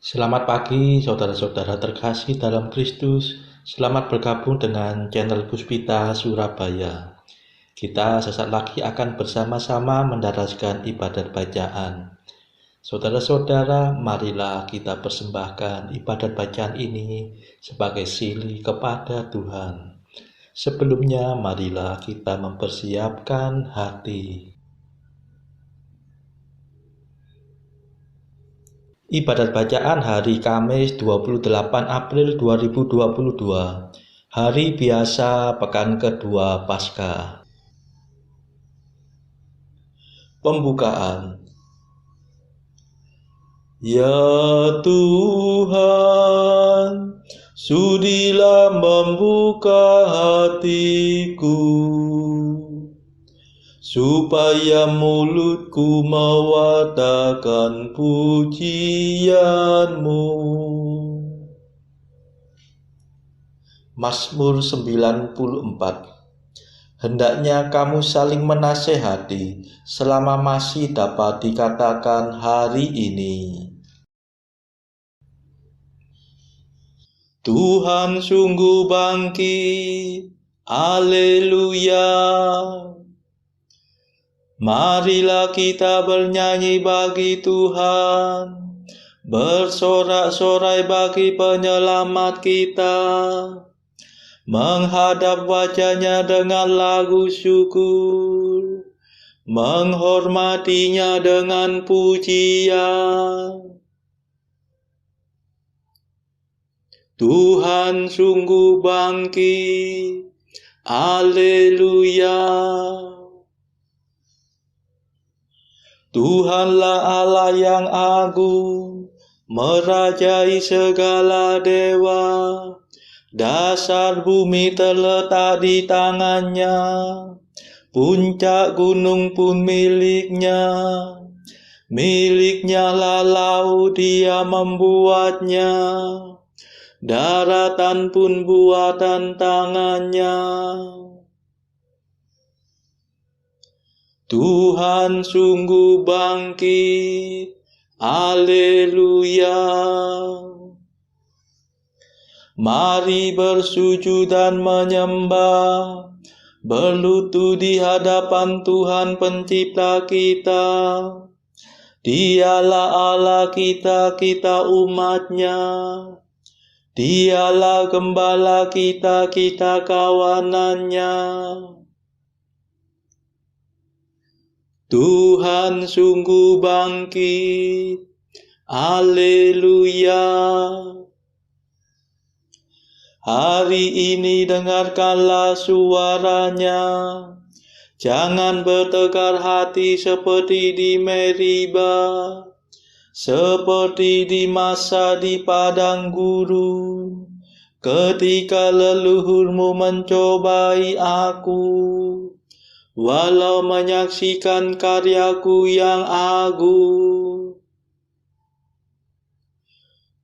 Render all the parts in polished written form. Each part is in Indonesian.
Selamat pagi, saudara-saudara terkasih dalam Kristus. Selamat bergabung dengan channel Puspita Surabaya. Kita sesaat lagi akan bersama-sama mendaraskan ibadat bacaan. Saudara-saudara, marilah kita persembahkan ibadat bacaan ini sebagai sili kepada Tuhan. Sebelumnya, marilah kita mempersiapkan hati. Ibadat bacaan hari Kamis 28 April 2022, hari biasa pekan kedua Paskah. Pembukaan. Ya Tuhan, sudilah membuka hatiku, supaya mulutku mewartakan pujian-Mu. Mazmur 94. Hendaknya kamu saling menasehati selama masih dapat dikatakan hari ini. Tuhan sungguh bangkit, haleluya. Marilah kita bernyanyi bagi Tuhan, bersorak-sorai bagi penyelamat kita, menghadap wajah-Nya dengan lagu syukur, menghormatinya dengan pujian. Tuhan sungguh bangkit, haleluya. Tuhanlah Allah yang agung, merajai segala dewa. Dasar bumi terletak di tangan-Nya, puncak gunung pun milik-Nya. Milik-Nya lah laut, Dia membuatnya, daratan pun buatan tangan-Nya. Tuhan sungguh bangkit, haleluya. Mari bersujud dan menyembah, berlutut di hadapan Tuhan pencipta kita. Dialah Allah kita, kita umat-Nya. Dialah gembala kita, kita kawanan-Nya. Tuhan sungguh bangkit, haleluya. Hari ini dengarkanlah suara-Nya, jangan bertegar hati seperti di Meriba, seperti di masa di padang gurun, ketika leluhurmu mencobai aku, walau menyaksikan karyaku yang agung.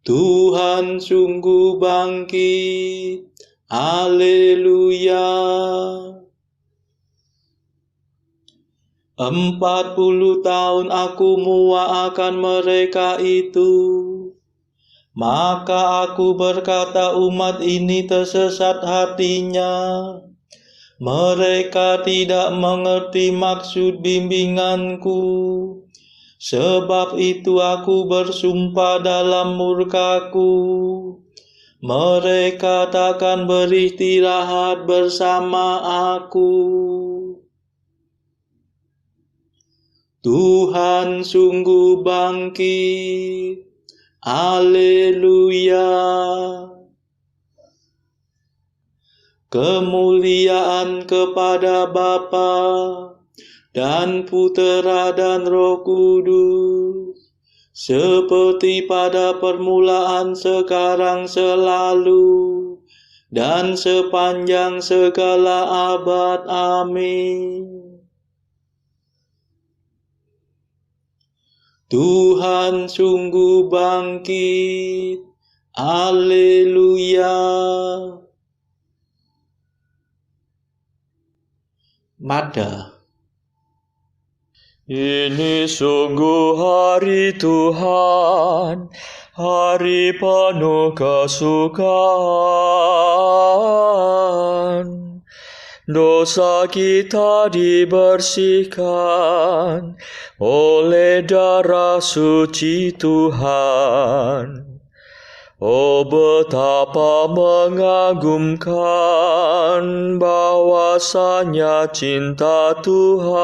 Tuhan sungguh bangkit, haleluya. 40 tahun aku muak akan mereka itu. Maka aku berkata, umat ini tersesat hatinya. Mereka tidak mengerti maksud bimbinganku. Sebab itu aku bersumpah dalam murkaku, mereka takkan beristirahat bersama aku. Tuhan sungguh bangkit, haleluya. Kemuliaan kepada Bapa dan Putera dan Roh Kudus, seperti pada permulaan, sekarang, selalu, dan sepanjang segala abad. Amin. Tuhan sungguh bangkit, haleluya. Mada. Ini sungguh hari Tuhan, hari penuh kesukaan. Dosa kita dibersihkan oleh darah suci Tuhan. Oh, betapa mengagumkan bahwasanya cinta Tuhan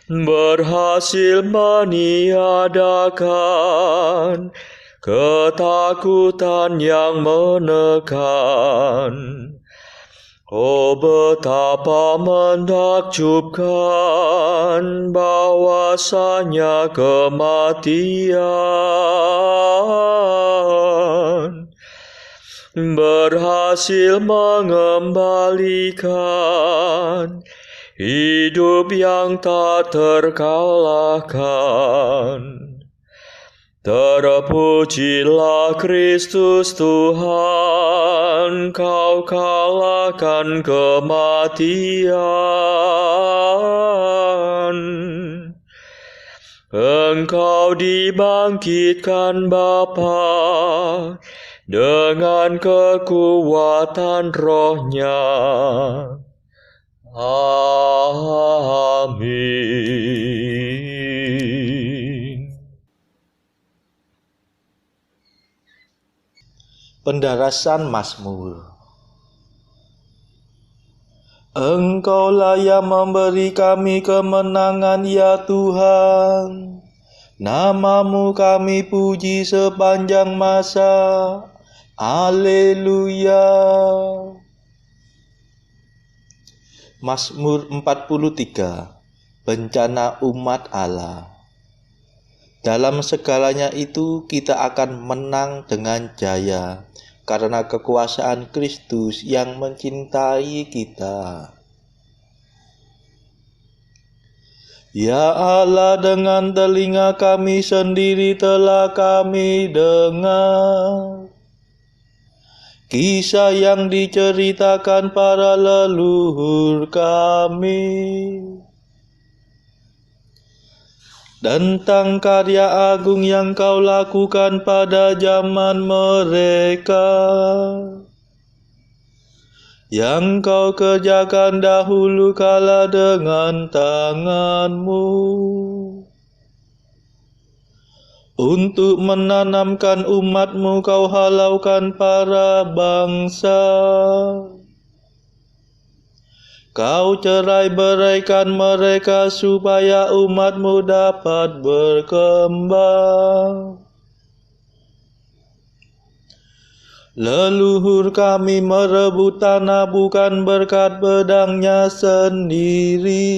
berhasil meniadakan ketakutan yang menekan. Oh, betapa menakjubkan bahwasanya kematian berhasil mengembalikan hidup yang tak terkalahkan. Terpujilah Kristus Tuhan, Kau kalahkan kematian. Engkau dibangkitkan Bapa dengan kekuatan Roh-Nya. Amin. Pendarasan Mazmur. Engkaulah yang memberi kami kemenangan, ya Tuhan. Namamu kami puji sepanjang masa. Haleluya. Mazmur 43. Bencana umat Allah. Dalam segalanya itu kita akan menang dengan jaya, karena kekuasaan Kristus yang mencintai kita. Ya Allah, dengan telinga kami sendiri telah kami dengar kisah yang diceritakan para leluhur kami tentang karya agung yang Kau lakukan pada zaman mereka, yang Kau kerjakan dahulu kala dengan tangan-Mu, untuk menanamkan umat-Mu Kau halaukan para bangsa. Kau cerai-beraikan mereka supaya umat-Mu dapat berkembang. Leluhur kami merebut tanah bukan berkat pedangnya sendiri.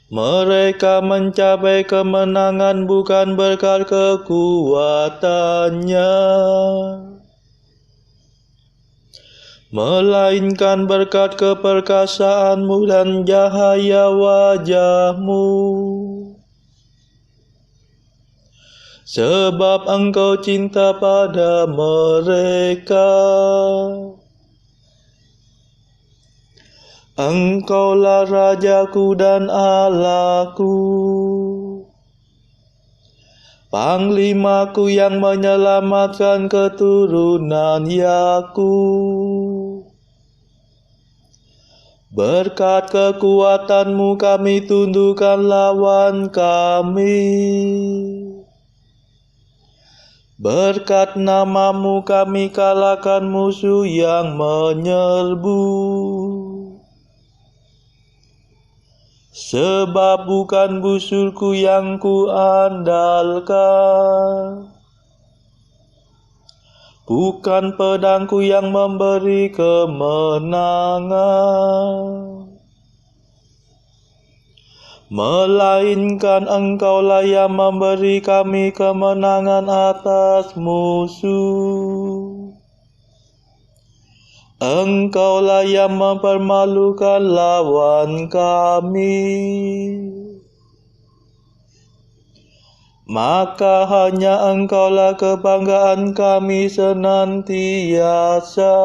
Mereka mencapai kemenangan bukan berkat kekuatannya, melainkan berkat keperkasaan-Mu dan cahaya wajah-Mu. Sebab Engkau cinta pada mereka. Engkaulah Rajaku dan Allahku, Panglimaku yang menyelamatkan keturunan Yakub. Berkat kekuatan-Mu kami tundukkan lawan kami. Berkat nama-Mu kami kalahkan musuh yang menyerbu. Sebab bukan busurku yang kuandalkan, bukan pedangku yang memberi kemenangan, melainkan Engkaulah yang memberi kami kemenangan atas musuh. Engkaulah yang mempermalukan lawan kami. Maka hanya Engkaulah kebanggaan kami senantiasa.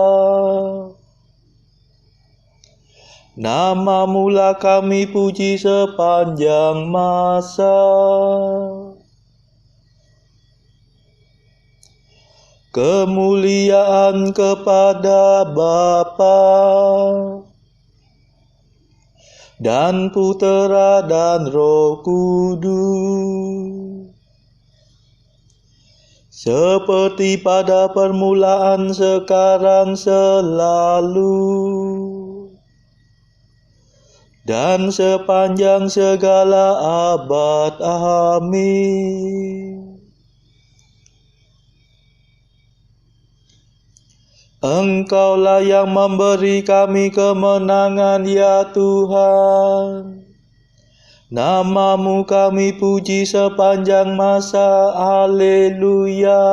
Nama-Mu-lah kami puji sepanjang masa. Kemuliaan kepada Bapa dan Putera dan Roh Kudus, seperti pada permulaan, sekarang, selalu, dan sepanjang segala abad. Amin. Engkau-lah yang memberi kami kemenangan, ya Tuhan. Nama-Mu kami puji sepanjang masa. Haleluya.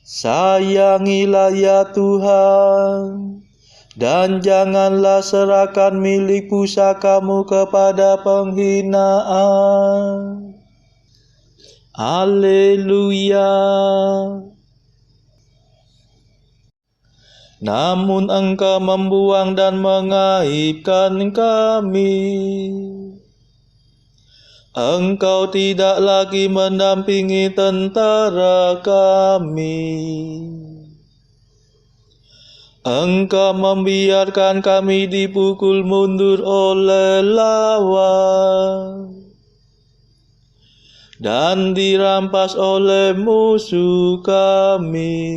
Sayangilah ya Tuhan, dan janganlah serahkan milik pusaka-Mu kepada penghinaan. Haleluya. Namun Engkau membuang dan mengaibkan kami. Engkau tidak lagi mendampingi tentara kami. Engkau membiarkan kami dipukul mundur oleh lawan dan dirampas oleh musuh kami.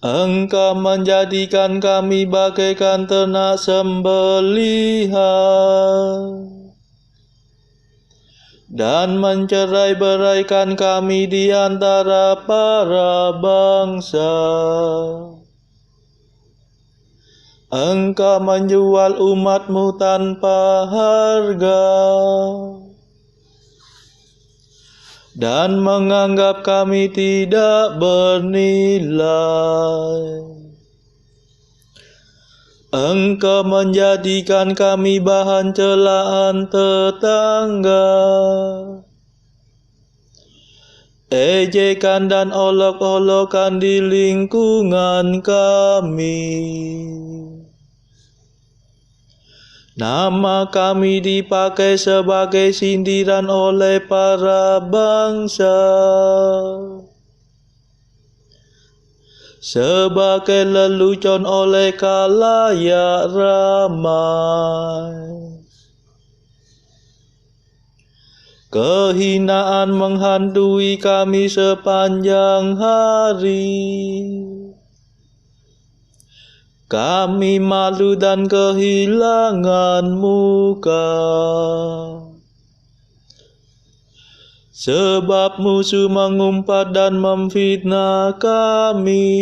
Engkau menjadikan kami bagaikan ternak sembelihan dan mencerai-beraikan kami di antara para bangsa. Engkau menjual umat-Mu tanpa harga dan menganggap kami tidak bernilai. Engkau menjadikan kami bahan celaan tetangga, ejekan dan olok-olokan di lingkungan kami. Nama kami dipakai sebagai sindiran oleh para bangsa, sebagai lelucon oleh khalayak ramai. Kehinaan menghantui kami sepanjang hari. Kami malu dan kehilangan muka, sebab musuh mengumpat dan memfitnah kami.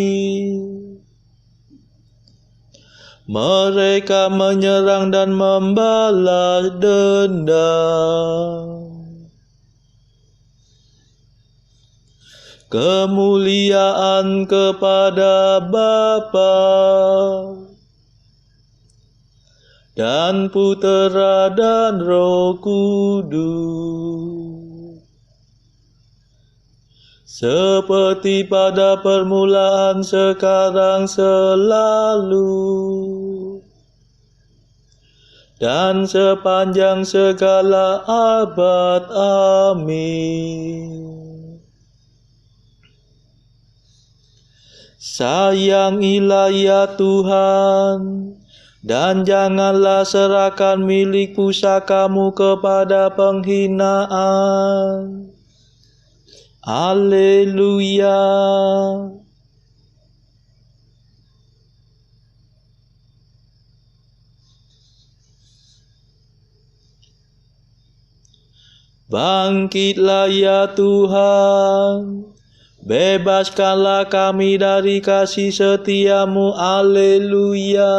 Mereka menyerang dan membalas dendam. Kemuliaan kepada Bapa dan Putera dan Roh Kudus, seperti pada permulaan, sekarang, selalu, dan sepanjang segala abad. Amin. Sayangilah ya Tuhan, dan janganlah serahkan milik pusaka-Mu kepada penghinaan. Haleluya. Bangkitlah ya Tuhan, bebaskanlah kami dari kasih setia-Mu. Haleluya.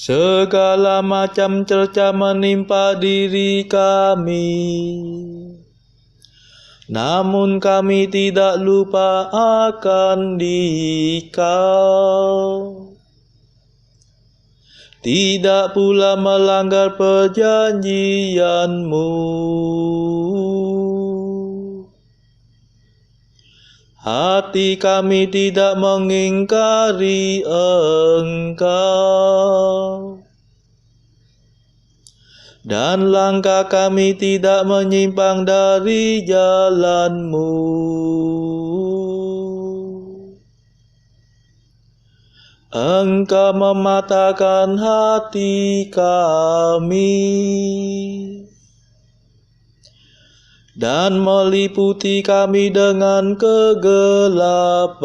Segala macam cerca menimpa diri kami, namun kami tidak lupa akan Dikau. tidak pula melanggar perjanjian-Mu. Hati kami tidak mengingkari Engkau, dan langkah kami tidak menyimpang dari jalan-Mu. Engkau mematahkan hati kami dan meliputi kami dengan kegelapan.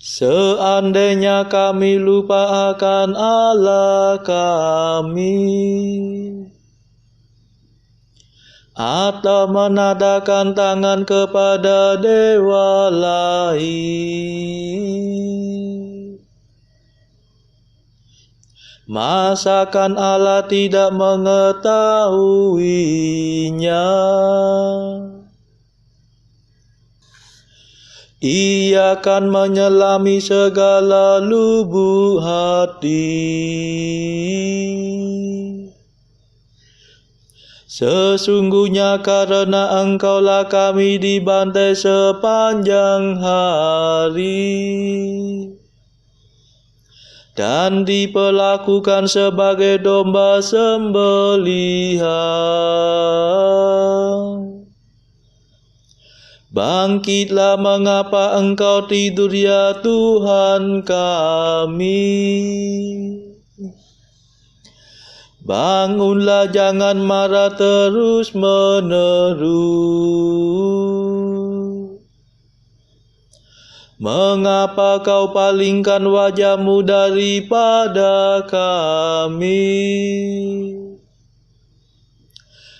Seandainya kami lupa akan Allah kami, atau menadahkan tangan kepada dewa lain, masakan Allah tidak mengetahuinya? Ia akan menyelami segala lubuk hati. Sesungguhnya karena Engkaulah kami dibantai sepanjang hari dan diperlakukan sebagai domba sembelihan. Bangkitlah, mengapa Engkau tidur ya Tuhan kami? Bangunlah, jangan marah terus menerus. Mengapa Kau palingkan wajah-Mu daripada kami?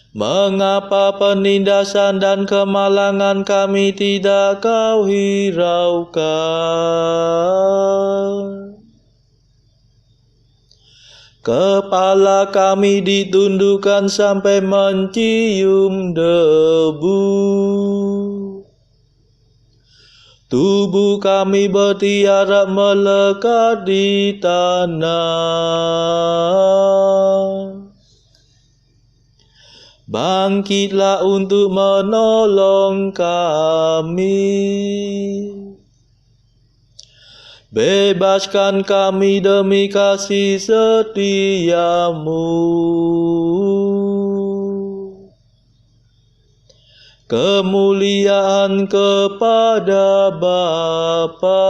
Mengapa penindasan dan kemalangan kami tidak Kau hiraukan? Kepala kami ditundukkan sampai mencium debu. Tubuh kami bertiarap melekat di tanah. Bangkitlah untuk menolong kami. Bebaskan kami demi kasih setia-Mu. Kemuliaan kepada Bapa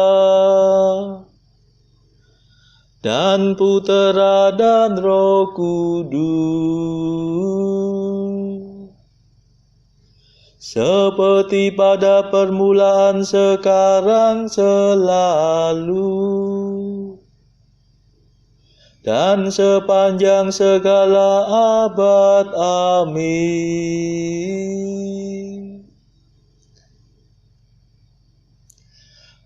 dan Putera dan Roh Kudus, seperti pada permulaan, sekarang, selalu, dan sepanjang segala abad. Amin.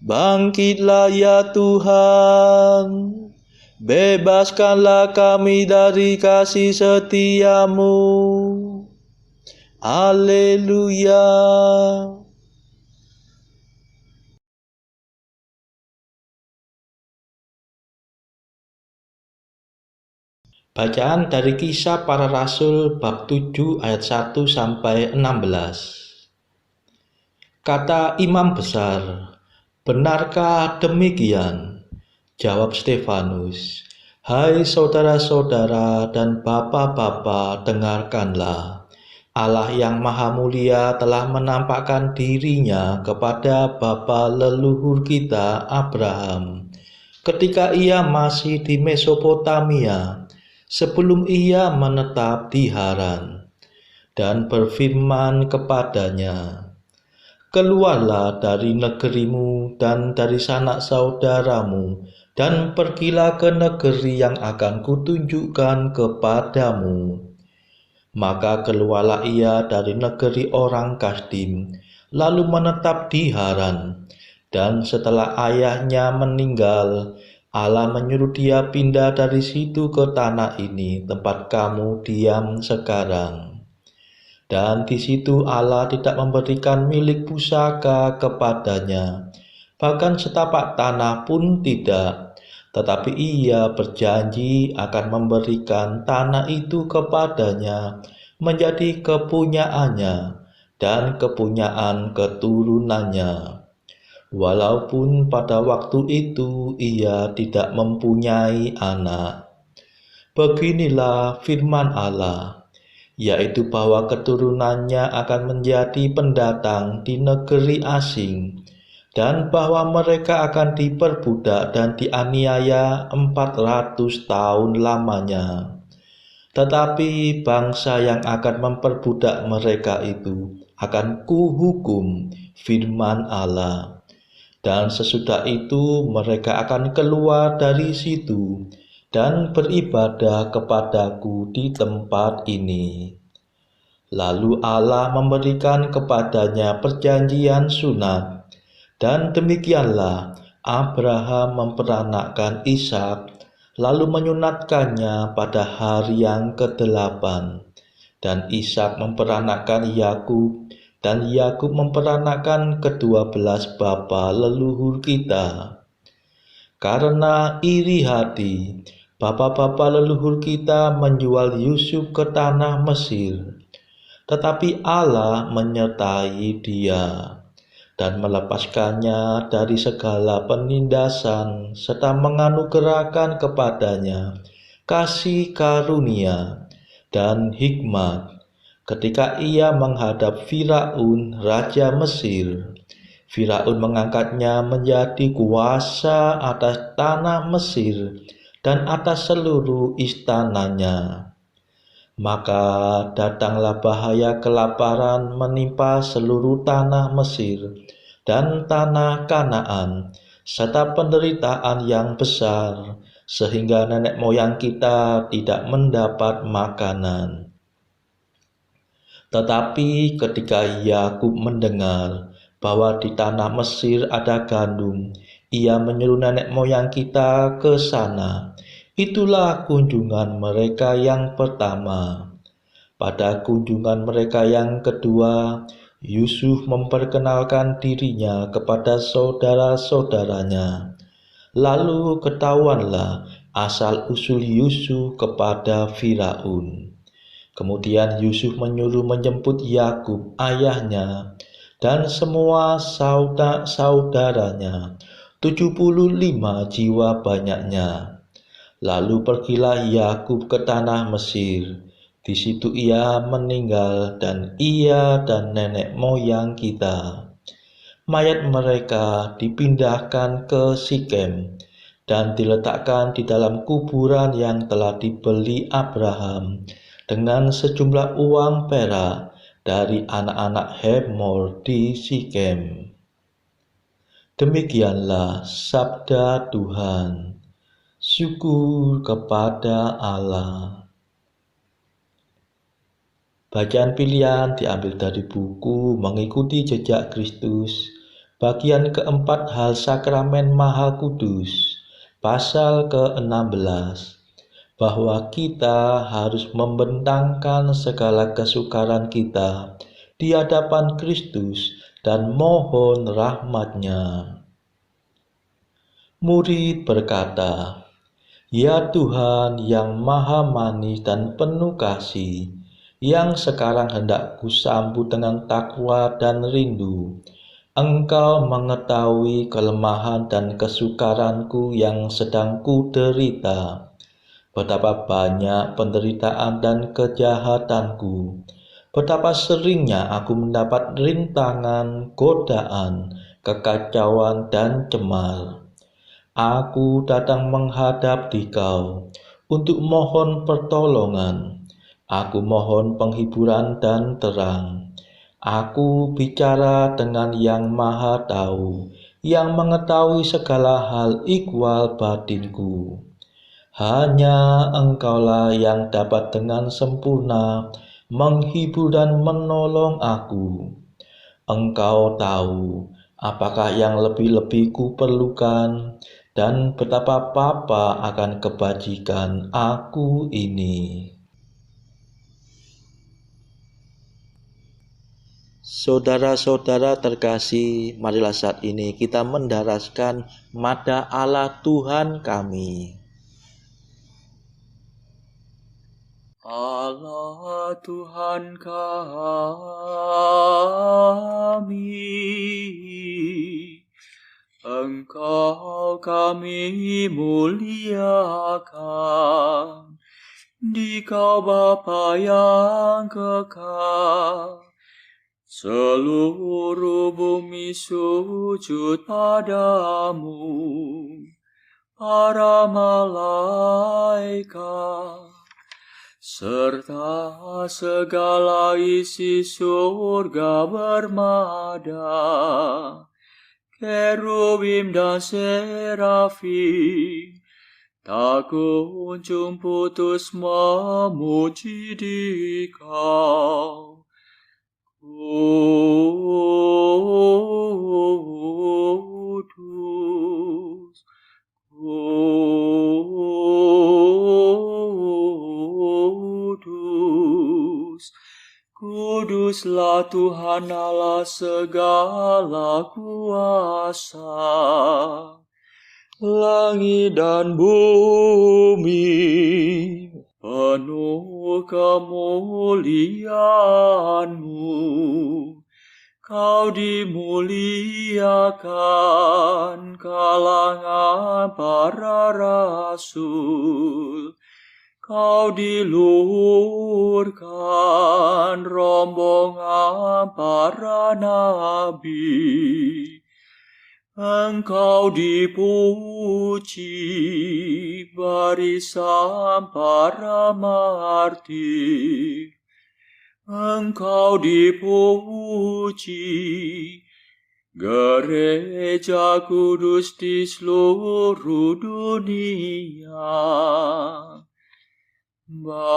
Bangkitlah ya Tuhan, bebaskanlah kami dari kasih setia-Mu. Haleluya. Bacaan dari Kisah Para Rasul bab 7 ayat 1 sampai 16. Kata imam besar, "Benarkah demikian?" Jawab Stefanus, "Hai saudara-saudara dan bapak-bapak, dengarkanlah. Allah yang Maha Mulia telah menampakkan dirinya kepada bapa leluhur kita Abraham ketika ia masih di Mesopotamia, sebelum ia menetap di Haran, dan berfirman kepadanya, 'Keluarlah dari negerimu dan dari sanak saudaramu, dan pergilah ke negeri yang akan kutunjukkan kepadamu.' Maka keluarlah ia dari negeri orang Kasdim, lalu menetap di Haran. Dan setelah ayahnya meninggal, Allah menyuruh dia pindah dari situ ke tanah ini, tempat kamu diam sekarang. Dan di situ Allah tidak memberikan milik pusaka kepadanya, bahkan setapak tanah pun tidak. Tetapi ia berjanji akan memberikan tanah itu kepadanya menjadi kepunyaannya dan kepunyaan keturunannya. Walaupun pada waktu itu ia tidak mempunyai anak. Beginilah firman Allah, yaitu bahwa keturunannya akan menjadi pendatang di negeri asing, dan bahwa mereka akan diperbudak dan dianiaya 400 tahun lamanya. Tetapi bangsa yang akan memperbudak mereka itu akan kuhukum, firman Allah. Dan sesudah itu mereka akan keluar dari situ dan beribadah kepadaku di tempat ini. Lalu Allah memberikan kepadanya perjanjian sunat, dan demikianlah Abraham memperanakkan Ishak, lalu menyunatkannya pada hari yang ke-8. Dan Ishak memperanakkan Yakub, dan Yakub memperanakkan ke-12 bapa leluhur kita. Karena iri hati, bapa-bapa leluhur kita menjual Yusuf ke tanah Mesir. Tetapi Allah menyertai dia dan melepaskannya dari segala penindasan serta menganugerahkan kepadanya kasih karunia dan hikmat ketika ia menghadap Firaun, raja Mesir. Firaun mengangkatnya menjadi kuasa atas tanah Mesir dan atas seluruh istananya. Maka datanglah bahaya kelaparan menimpa seluruh tanah Mesir dan tanah Kanaan, serta penderitaan yang besar, sehingga nenek moyang kita tidak mendapat makanan. Tetapi ketika Yakub mendengar bahwa di tanah Mesir ada gandum, ia menyuruh nenek moyang kita ke sana. Itulah kunjungan mereka yang pertama. Pada kunjungan mereka yang kedua, Yusuf memperkenalkan dirinya kepada saudara-saudaranya. Lalu ketahuanlah asal-usul Yusuf kepada Firaun. Kemudian Yusuf menyuruh menjemput Yakub ayahnya dan semua saudara-saudaranya, 75 jiwa banyaknya. Lalu pergilah Yakub ke tanah Mesir. Di situ ia meninggal dan ia dan nenek moyang kita. Mayat mereka dipindahkan ke Sikem dan diletakkan di dalam kuburan yang telah dibeli Abraham dengan sejumlah uang perak dari anak-anak Hemor di Sikem. Demikianlah sabda Tuhan. Syukur kepada Allah. Bacaan pilihan diambil dari buku Mengikuti Jejak Kristus, bagian keempat hal sakramen Maha Kudus, pasal ke-16, bahwa kita harus membentangkan segala kesukaran kita di hadapan Kristus dan mohon rahmat-Nya. Murid berkata, "Ya Tuhan yang maha manis dan penuh kasih, yang sekarang hendak kusambut dengan takwa dan rindu, Engkau mengetahui kelemahan dan kesukaranku yang sedang kuderita. Betapa banyak penderitaan dan kejahatanku. Betapa seringnya aku mendapat rintangan, godaan, kekacauan, dan cemar. Aku datang menghadap Dikau untuk mohon pertolongan. Aku mohon penghiburan dan terang. Aku bicara dengan Yang Maha Tahu, yang mengetahui segala hal ikhwal batinku. Hanya Engkaulah yang dapat dengan sempurna menghibur dan menolong aku. Engkau tahu apakah yang lebih-lebih kuperlukan, dan betapa Bapa akan kebajikan aku ini." Saudara-saudara terkasih, marilah saat ini kita mendaraskan Mada Allah Tuhan kami. Allah Tuhan kami, Engkau kami muliakan, Dikau Bapa yang kekal. Seluruh bumi sujud padamu, para malaikat, serta segala isi surga bermada, kerubim dan serafim, tak kunjung putus memuji Dikau. Kudus, kudus, kuduslah Tuhan Allah segala kuasa. Langit dan bumi penuh kemuliaan-Mu. Kau dimuliakan kalangan para rasul. Kau diluhurkan rombongan para nabi. Engkau dipuji barisan para martir. Engkau dipuji gereja kudus di seluruh dunia. Bapa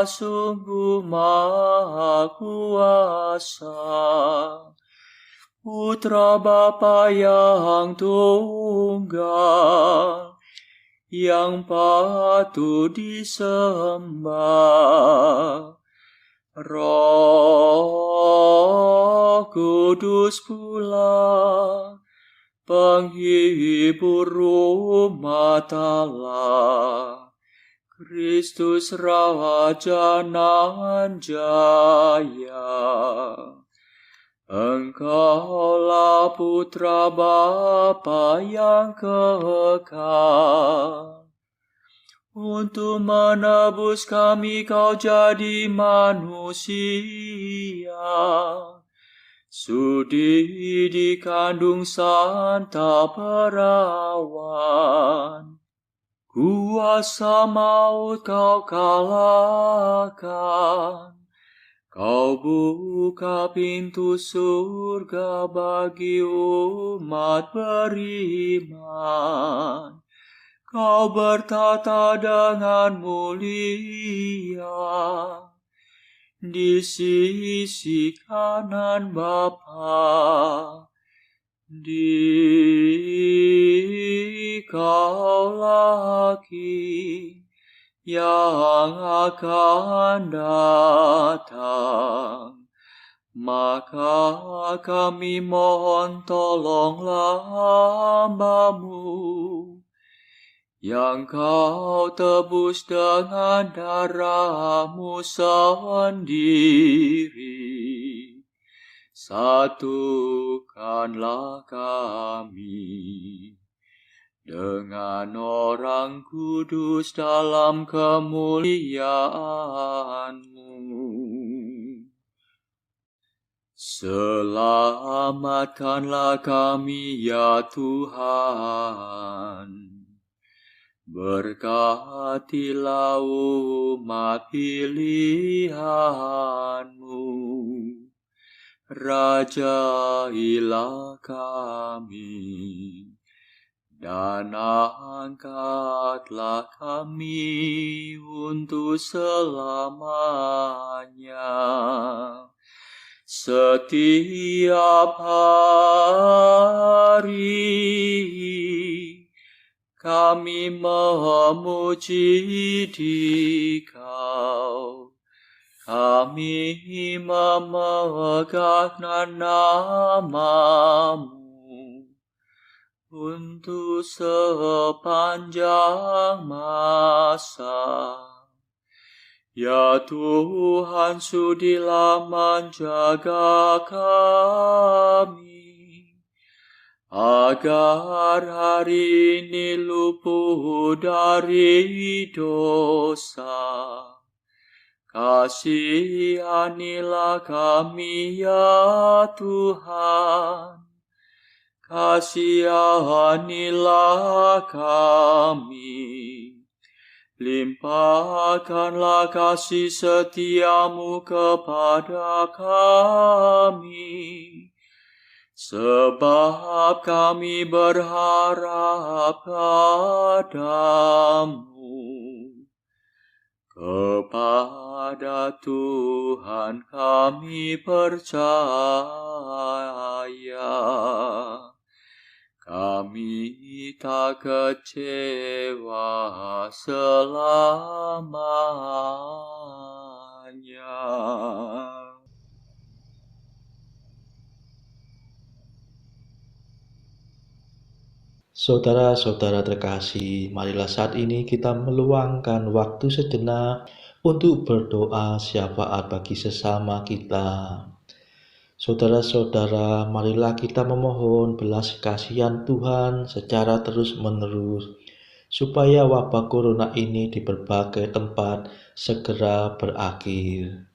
sungguh Maha Kuasa, Putra Bapa yang tunggal, yang patut disembah. Roh Kudus pula, penghibur umat Allah, Kristus Raja nan jaya. Engkaulah Putra Bapa yang kekal. Untuk menebus kami Kau jadi manusia. Sudi dikandung Santa Perawan. Kuasa maut Kau kalahkan. Kau buka pintu surga bagi umat beriman. Kau bertata dengan mulia di sisi kanan Bapa. Dikaulah King yang akan datang. Maka kami mohon tolonglah hamba-Mu yang Kau tebus dengan darah-Mu sendiri. Satukanlah kami dengan orang kudus dalam kemuliaan-Mu. Selamatkanlah kami ya Tuhan. Berkatilah umat pilihan-Mu. Rajailah kami. Dan angkatlah kami untuk selamanya. Setiap hari kami memuji Dikau. Kami memegang nama-Mu untuk sepanjang masa. Ya Tuhan, sudilah menjaga kami, agar hari ini luput dari dosa. Kasihanilah kami ya Tuhan, kasihanilah kami. Limpahkanlah kasih setia-Mu kepada kami, sebab kami berharap padamu. Kepada Tuhan kami percaya, kami tak kecewa selamanya. Saudara-saudara terkasih, marilah saat ini kita meluangkan waktu sejenak untuk berdoa syafaat bagi sesama kita. Saudara-saudara, marilah kita memohon belas kasihan Tuhan secara terus-menerus, supaya wabah corona ini di berbagai tempat segera berakhir.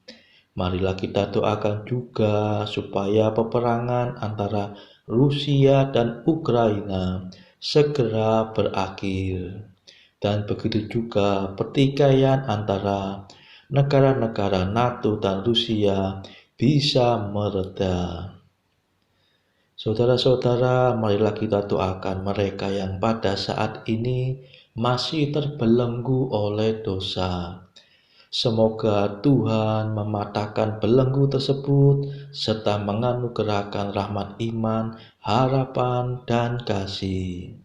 Marilah kita doakan juga supaya peperangan antara Rusia dan Ukraina segera berakhir. Dan begitu juga pertikaian antara negara-negara NATO dan Rusia bisa mereda. Saudara-saudara, marilah kita doakan mereka yang pada saat ini masih terbelenggu oleh dosa. Semoga Tuhan mematahkan belenggu tersebut serta menganugerahkan rahmat iman, harapan, dan kasih.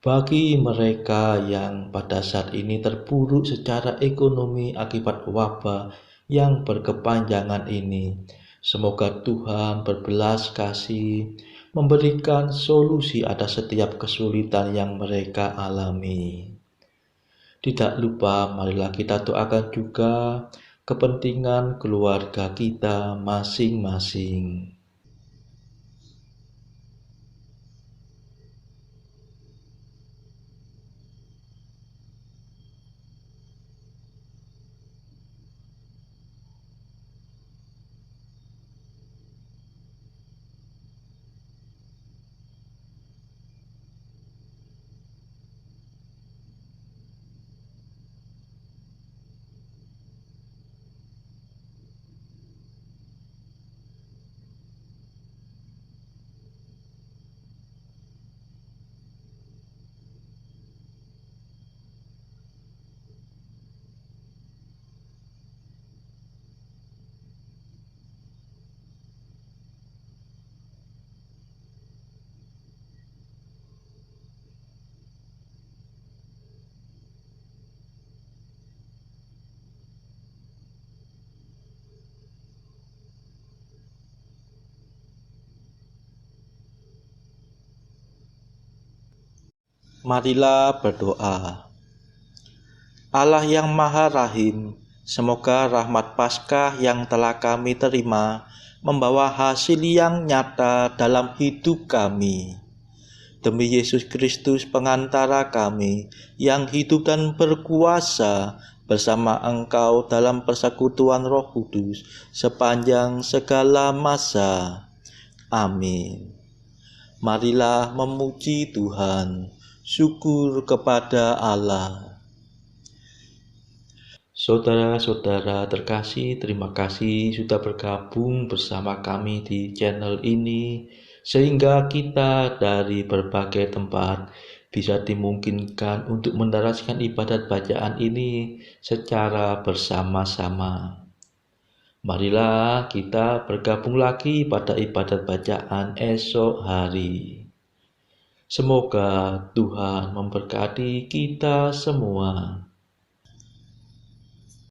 Bagi mereka yang pada saat ini terpuruk secara ekonomi akibat wabah yang berkepanjangan ini, semoga Tuhan berbelas kasih, memberikan solusi atas setiap kesulitan yang mereka alami. Tidak lupa, marilah kita doakan juga kepentingan keluarga kita masing-masing. Marilah berdoa. Allah yang Maha Rahim, semoga rahmat Paskah yang telah kami terima membawa hasil yang nyata dalam hidup kami. Demi Yesus Kristus pengantara kami yang hidup dan berkuasa bersama Engkau dalam persekutuan Roh Kudus sepanjang segala masa. Amin. Marilah memuji Tuhan. Syukur kepada Allah. Saudara-saudara terkasih, terima kasih sudah bergabung bersama kami di channel ini, sehingga kita dari berbagai tempat bisa dimungkinkan untuk mendaraskan ibadat bacaan ini secara bersama-sama. Marilah kita bergabung lagi pada ibadat bacaan esok hari. Semoga Tuhan memberkati kita semua.